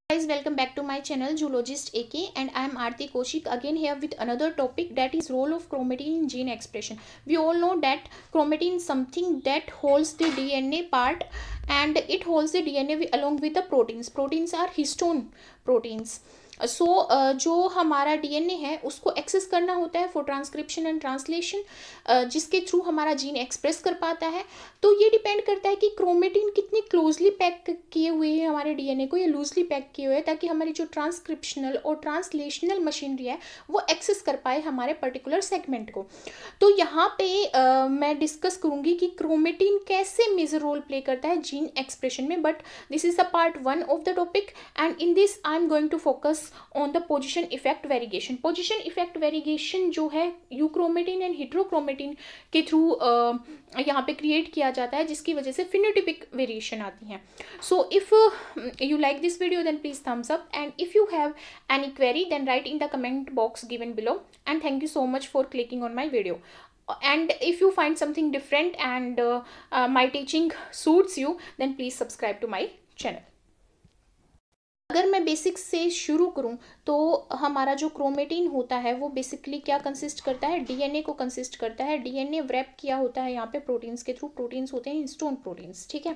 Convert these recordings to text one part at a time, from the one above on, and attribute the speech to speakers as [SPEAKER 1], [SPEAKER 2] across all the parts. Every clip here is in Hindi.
[SPEAKER 1] Guys, welcome back to my channel Zoologist AK, and I am Aarti Kaushik again here with another topic, that is role of chromatin in gene expression. We all know that chromatin is something that holds the DNA part, and it holds the DNA along with the proteins. Proteins are histone proteins. जो हमारा डीएनए है उसको एक्सेस करना होता है फॉर ट्रांसक्रिप्शन एंड ट्रांसलेशन, जिसके थ्रू हमारा जीन एक्सप्रेस कर पाता है. तो ये डिपेंड करता है कि क्रोमेटिन कितनी क्लोजली पैक किए हुए हैं हमारे डीएनए को, या लूजली पैक किए हुए हैं, ताकि हमारी जो ट्रांसक्रिप्शनल और ट्रांसलेशनल मशीनरी है वो एक्सेस कर पाए हमारे पर्टिकुलर सेगमेंट को. तो यहाँ पे मैं डिस्कस करूँगी कि क्रोमेटिन कैसे मेजर रोल प्ले करता है जीन एक्सप्रेशन में. But this is the part 1 of the topic, and in this I am going to focus on the position effect variation. Position effect variation जो है यूक्रोमेटिन एंड हेट्रोक्रोमेटिन के थ्रू यहाँ पे क्रिएट किया जाता है, जिसकी वजह से फिनोटिपिक वेरिएशन आती हैं. So if you like this video then please thumbs up, and if you have any query then write in the comment box given below. And thank you so much for clicking on my video. And if you find something different and my teaching suits you, then please subscribe to my channel. अगर मैं बेसिक्स से शुरू करूं तो हमारा जो क्रोमेटिन होता है वो बेसिकली क्या कंसिस्ट करता है, डीएनए को कंसिस्ट करता है. डीएनए रैप किया होता है यहाँ पे प्रोटीन्स के थ्रू. प्रोटीन्स होते हैं हिस्टोन प्रोटीन्स, ठीक है.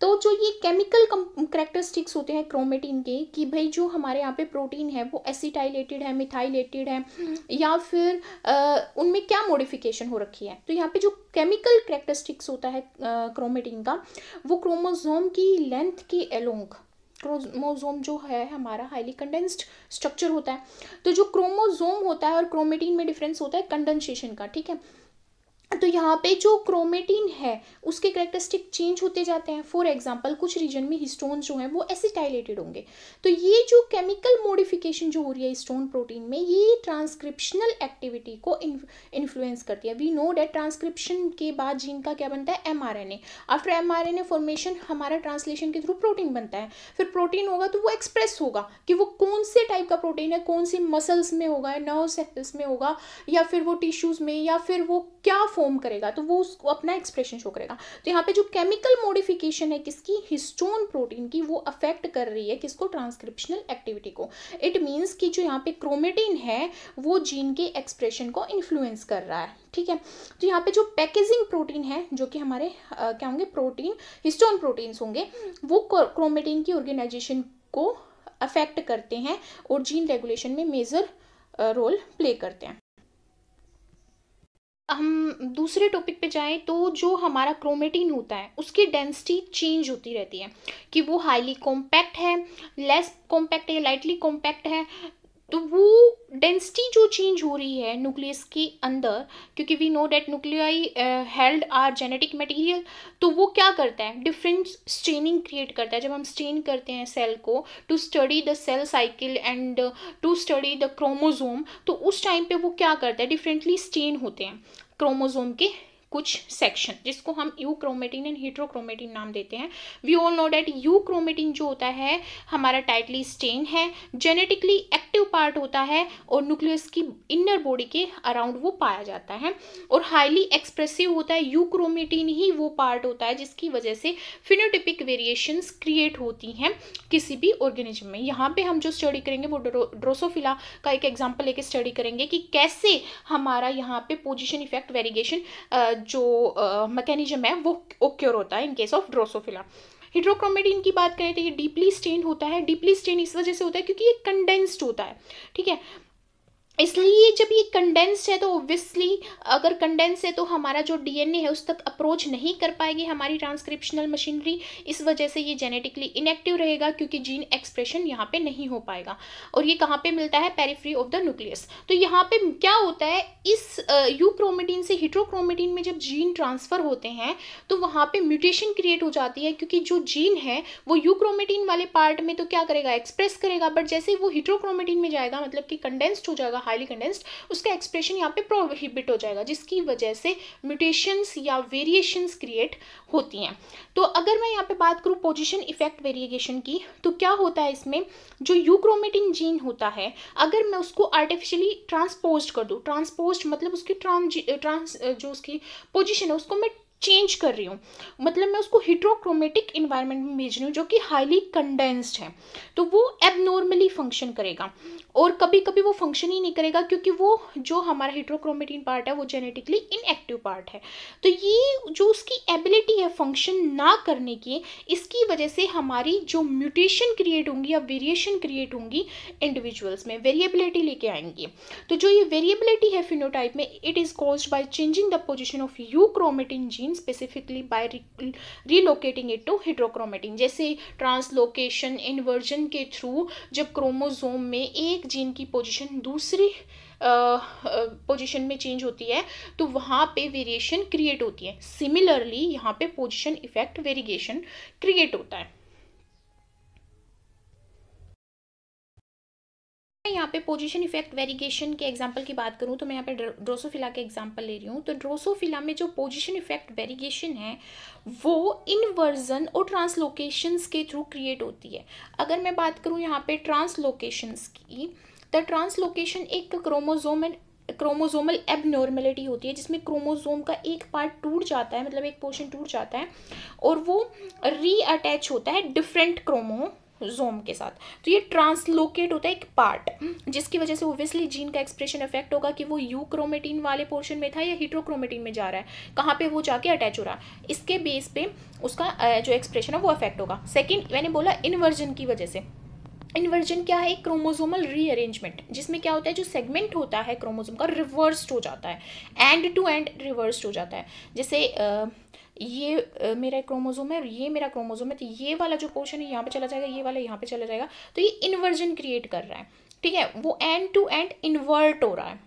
[SPEAKER 1] तो जो ये केमिकल कैरेक्टरिस्टिक्स होते हैं क्रोमेटिन के, कि भाई जो हमारे यहाँ पे प्रोटीन है वो एसिटाइलेटेड है, मिथाइलेटेड है, या फिर उनमें क्या मॉडिफिकेशन हो रखी है. तो यहाँ पे जो केमिकल कैरेक्टरिस्टिक्स होता है क्रोमेटिन का, वो क्रोमोसोम की लेंथ के एलोंग, क्रोमोसोम जो है हमारा हाईली कंडेंस्ड स्ट्रक्चर होता है. तो जो क्रोमोसोम होता है और क्रोमेटिन में डिफरेंस होता है कंडेंसेशन का, ठीक है. तो यहाँ पे जो क्रोमेटिन है उसके कैरेक्टरिस्टिक चेंज होते जाते हैं. फॉर एग्जांपल कुछ रीजन में हिस्टोन्स जो हैं वो एसिटाइलेटेड होंगे. तो ये जो केमिकल मॉडिफिकेशन जो हो रही है हिस्टोन प्रोटीन में, ये ट्रांसक्रिप्शनल एक्टिविटी को इन्फ्लुएंस करती है. वी नो डेट ट्रांसक्रिप्शन के बाद जीन का क्या बनता है, एमआरएनए. आफ्टर एमआरएनए फॉर्मेशन हमारा ट्रांसलेशन के थ्रू प्रोटीन बनता है. फिर प्रोटीन होगा तो वो एक्सप्रेस होगा कि वो कौन से टाइप का प्रोटीन है, कौन सी मसल्स में होगा, नर्व सेल्स में होगा, या फिर वो टिश्यूज में, या फिर वो क्या फॉर्म करेगा, तो वो उसको अपना एक्सप्रेशन शो करेगा. तो यहाँ पे जो केमिकल मॉडिफिकेशन है किसकी, हिस्टोन प्रोटीन की, वो अफेक्ट कर रही है किसको, ट्रांसक्रिप्शनल एक्टिविटी को. इट मींस कि जो यहाँ पे क्रोमेटिन है वो जीन के एक्सप्रेशन को इन्फ्लुएंस कर रहा है, ठीक है. तो यहाँ पे जो पैकेजिंग प्रोटीन है, जो कि हमारे क्या होंगे, प्रोटीन हिस्टोन प्रोटीन्स होंगे, वो क्रोमेटिन की ऑर्गेनाइजेशन को अफेक्ट करते हैं और जीन रेगुलेशन में मेजर रोल प्ले करते हैं. हम दूसरे टॉपिक पे जाएं तो जो हमारा क्रोमेटिन होता है उसकी डेंसिटी चेंज होती रहती है, कि वो हाईली कॉम्पैक्ट है, लेस कॉम्पैक्ट है, लाइटली कॉम्पैक्ट है. तो वो डेंसिटी जो चेंज हो रही है न्यूक्लियस के अंदर, क्योंकि we know that nuclei held are genetic material, तो वो क्या करता है, डिफरेंट स्टेनिंग क्रिएट करता है. जब हम स्टेन करते हैं सेल को to study the cell cycle and to study the chromosome, तो उस टाइम पे वो क्या करता है, डिफरेंटली स्टेन होते हैं क्रोमोसोम के कुछ सेक्शन, जिसको हम यूक्रोमेटिन एंड हेट्रोक्रोमेटिन नाम देते हैं. We all know that euchromatin जो होता है हमारा टाइटली स्टेन है, जेनेटिकली एक्टिव पार्ट होता है, और न्यूक्लियस की इनर बॉडी के अराउंड वो पाया जाता है, और हाईली एक्सप्रेसिव होता है. यूक्रोमेटिन ही वो पार्ट होता है जिसकी वजह से फिनोटिपिक वेरिएशंस क्रिएट होती हैं किसी भी ऑर्गेनिज्म में. यहाँ पे हम जो स्टडी करेंगे वो ड्रोसोफिला का एक एग्जाम्पल लेके स्टडी करेंगे कि कैसे हमारा यहाँ पे पोजिशन इफेक्ट वेरिएशन जो मैकेनिज्म है वो ओक्योर होता है in case of Drosophila. Heterochromatin की बात करें तो ये डीपली स्टेन होता है. डीपली स्टेन इस वजह से होता है क्योंकि ये कंडेंस्ड होता है, ठीक है. इसलिए जब ये कंडेंस्ड है तो ऑब्वियसली अगर कंडेंस है तो हमारा जो डीएनए है उस तक अप्रोच नहीं कर पाएगी हमारी ट्रांसक्रिप्शनल मशीनरी. इस वजह से ये जेनेटिकली इनएक्टिव रहेगा, क्योंकि जीन एक्सप्रेशन यहाँ पे नहीं हो पाएगा. और ये कहाँ पे मिलता है, पेरिफेरी ऑफ द न्यूक्लियस. तो यहाँ पे क्या होता है, इस यूक्रोमेटिन से हेट्रोक्रोमेटिन में जब जीन ट्रांसफर होते हैं तो वहाँ पे म्यूटेशन क्रिएट हो जाती है, क्योंकि जो जीन है वो यूक्रोमेटिन वाले पार्ट में तो क्या करेगा, एक्सप्रेस करेगा, बट जैसे ही वो हेट्रोक्रोमेटिन में जाएगा, मतलब कि कंडेंस्ड हो जाएगा, हाईली कंडेंस्ड, उसका एक्सप्रेशन यहाँ पे प्रोहिबिट हो जाएगा, जिसकी वजह से म्यूटेशंस या वेरिएशंस क्रिएट होती हैं. तो अगर मैं यहाँ पे बात करूँ पोजीशन इफेक्ट वेरिएशन की, तो क्या होता है इसमें, जो यूक्रोमेटिन जीन होता है अगर मैं उसको आर्टिफिशियली ट्रांसपोज कर दूँ, ट्रांसपोज मतलब उसकी जो उसकी पोजीशन है उसको मैं चेंज कर रही हूँ, मतलब मैं उसको हेट्रोक्रोमेटिक इन्वायरमेंट में भेज रही हूँ जो कि हाईली कंडेंस्ड है, तो वो एबनॉर्मली फंक्शन करेगा। और कभी कभी वो फंक्शन ही नहीं करेगा क्योंकि वो जो हमारा हेट्रोक्रोमेटिन पार्ट है वो जेनेटिकली इनएक्टिव पार्ट है। तो ये जो उसकी एबिलिटी है फंक्शन ना करने की, इसकी वजह से हमारी जो म्यूटेशन क्रिएट होंगी या वेरिएशन क्रिएट होंगी इंडिविजुअल्स में, वेरिएबिलिटी लेके आएंगी। तो जो ये वेरिएबिलिटी है फिनोटाइप में, it is caused by changing the position of euchromatin gene, specifically by relocating it to heterochromatin. जैसे ट्रांसलोकेशन इन्वर्जन के थ्रू जब क्रोमोसोम में एक जीन की पोजीशन दूसरी पोजीशन में चेंज होती है तो वहाँ पे वेरिएशन क्रिएट होती है। सिमिलरली यहाँ पे पोजीशन इफेक्ट वेरिएशन क्रिएट होता है। यहाँ पे पोजीशन इफेक्ट वेरिएशन के एग्जांपल की बात करूँ तो मैं यहाँ पे ड्रोसोफिला के एग्जांपल ले रही हूँ। तो ड्रोसोफिला में जो पोजीशन इफेक्ट वेरिएशन है वो इन्वर्जन और ट्रांसलोकेशंस के थ्रू क्रिएट होती है। अगर मैं बात करूँ यहाँ पे ट्रांसलोकेशंस की, तो ट्रांसलोकेशन एक क्रोमोसोमल एबनॉर्मेलिटी होती है जिसमें क्रोमोसोम का एक पार्ट टूट जाता है, मतलब एक पोर्शन टूट जाता है और वो रीअटैच होता है डिफरेंट क्रोमोसोम के साथ। तो ये ट्रांसलोकेट होता है एक पार्ट, जिसकी वजह से ओब्वियसली जीन का एक्सप्रेशन इफेक्ट होगा कि वो यूक्रोमेटिन वाले पोर्शन में था या हेट्रोक्रोमेटिन में जा रहा है, कहाँ पे वो जाके अटैच हो रहा है, इसके बेस पे उसका जो एक्सप्रेशन है वो अफेक्ट होगा। सेकेंड मैंने बोला इन्वर्जन की वजह से। इन्वर्जन क्या है? एक क्रोमोसोमल रीअरेंजमेंट, जिसमें क्या होता है जो सेगमेंट होता है क्रोमोसोम का रिवर्स्ड हो जाता है, एंड टू एंड रिवर्स्ड हो जाता है। जैसे ये मेरा क्रोमोसोम है और ये मेरा क्रोमोसोम है, तो ये वाला जो पोर्शन है यहाँ पे चला जाएगा, ये वाला यहाँ पे चला जाएगा, तो ये इन्वर्जन क्रिएट कर रहा है। ठीक है, वो एंड टू एंड इन्वर्ट हो रहा है।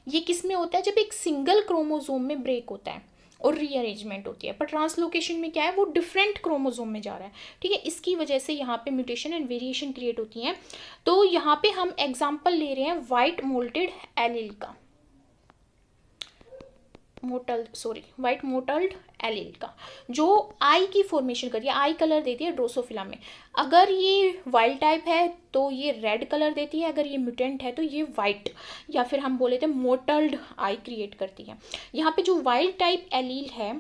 [SPEAKER 1] ये किस में होता है? जब एक सिंगल क्रोमोसोम में ब्रेक होता है और रीअरेंजमेंट होती है। पर ट्रांसलोकेशन में क्या है, वो डिफरेंट क्रोमोसोम में जा रहा है। ठीक है, इसकी वजह से यहाँ पे म्यूटेशन एंड वेरिएशन क्रिएट होती हैं। तो यहाँ पे हम एग्जांपल ले रहे हैं वाइट मोल्टेड एलील का, वाइट मोटल्ड एलील का, जो आई की फॉर्मेशन कर रही है, आई कलर देती है ड्रोसोफिला में। अगर ये वाइल्ड टाइप है तो ये रेड कलर देती है, अगर ये म्यूटेंट है तो ये वाइट या फिर हम बोले थे मोटल्ड आई क्रिएट करती है। यहाँ पे जो वाइल्ड टाइप एलील है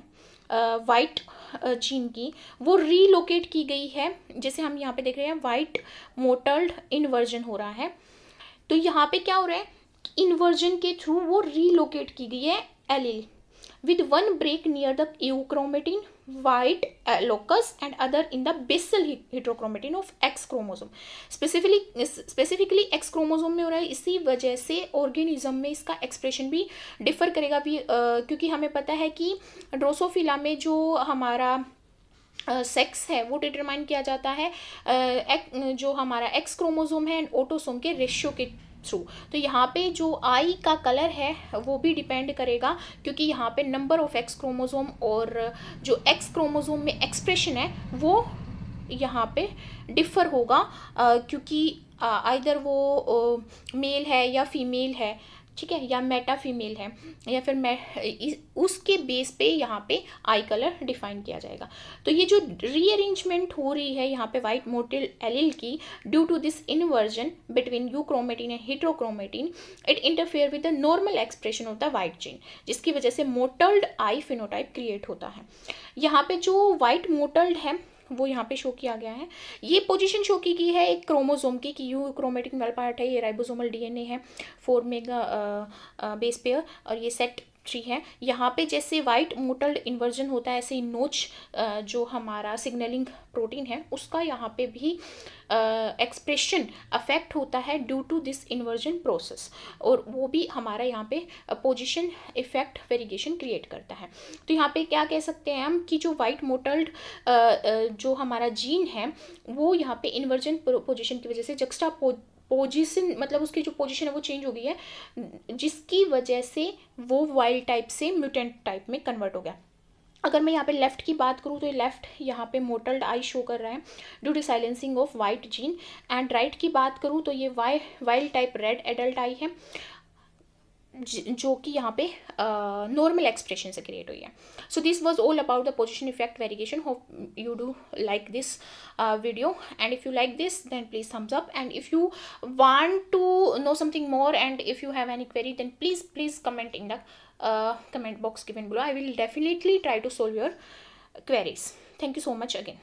[SPEAKER 1] वाइट जीन की, वो रीलोकेट की गई है। जैसे हम यहाँ पे देख रहे हैं वाइट मोटल्ड इन्वर्जन हो रहा है, तो यहाँ पे क्या हो रहा है, इन्वर्जन के थ्रू वो रीलोकेट की गई है allele with one break near the euchromatin white locus and other in the basal heterochromatin of X chromosome. Specifically X chromosome में हो रहा है, इसी वजह से ऑर्गेनिज्म में इसका एक्सप्रेशन भी डिफर करेगा भी, क्योंकि हमें पता है कि ड्रोसोफिला में जो हमारा सेक्स है वो डिटरमाइन किया जाता है जो हमारा एक्स क्रोमोसोम है ऑटोसोम के रेशियो के थ्रू। तो यहाँ पे जो आई का कलर है वो भी डिपेंड करेगा, क्योंकि यहाँ पे नंबर ऑफ एक्स क्रोमोसोम और जो एक्स क्रोमोसोम में एक्सप्रेशन है वो यहाँ पे डिफर होगा, क्योंकि आइदर वो मेल है या फीमेल है, ठीक है, या मेटा फीमेल है, या फिर उसके बेस पे यहाँ पे आई कलर डिफाइन किया जाएगा। तो ये जो रीअरेंजमेंट हो रही है यहाँ पे वाइट मोटिल एलील की due to this inversion between euchromatin and heterochromatin, it interfere with the normal expression of the white gene, जिसकी वजह से मोटल्ड आई फिनोटाइप क्रिएट होता है। यहाँ पे जो वाइट मोटल्ड है वो यहाँ पे शो किया गया है। ये पोजीशन शो की गई है एक क्रोमोसोम की कि यूक्रोमेटिन वाला पार्ट है, ये राइबोसोमल डीएनए है 4 मेगा बेस पेयर और ये सेट 3 है। यहाँ पे जैसे वाइट मोटल्ड इन्वर्जन होता है ऐसे ही नोच जो हमारा सिग्नलिंग प्रोटीन है उसका यहाँ पे भी एक्सप्रेशन अफेक्ट होता है due to this inversion process, और वो भी हमारा यहाँ पे पोजीशन इफेक्ट वेरिएशन क्रिएट करता है। तो यहाँ पे क्या कह सकते हैं हम कि जो वाइट मोटल्ड जो हमारा जीन है वो यहाँ पे इन्वर्जन पोजीशन की वजह से जक्स्टा पोजीशन, मतलब उसकी जो पोजीशन है वो चेंज हो गई है, जिसकी वजह से वो वाइल्ड टाइप से म्यूटेंट टाइप में कन्वर्ट हो गया। अगर मैं यहाँ पे लेफ्ट की बात करूँ तो ये लेफ्ट यहाँ पे मोटल्ड आई शो कर रहा है due to silencing of white gene, and right की बात करूँ तो ये wild type red adult eye है जो कि यहाँ पे नॉर्मल एक्सप्रेशन से क्रिएट हुई है। So this was all about the position effect variation. Hope you do like this video, and if you like this then please thumbs up, and if you want to know something more and if you have any query then please comment in the comment box given below. I will definitely try to solve your queries. Thank you so much again.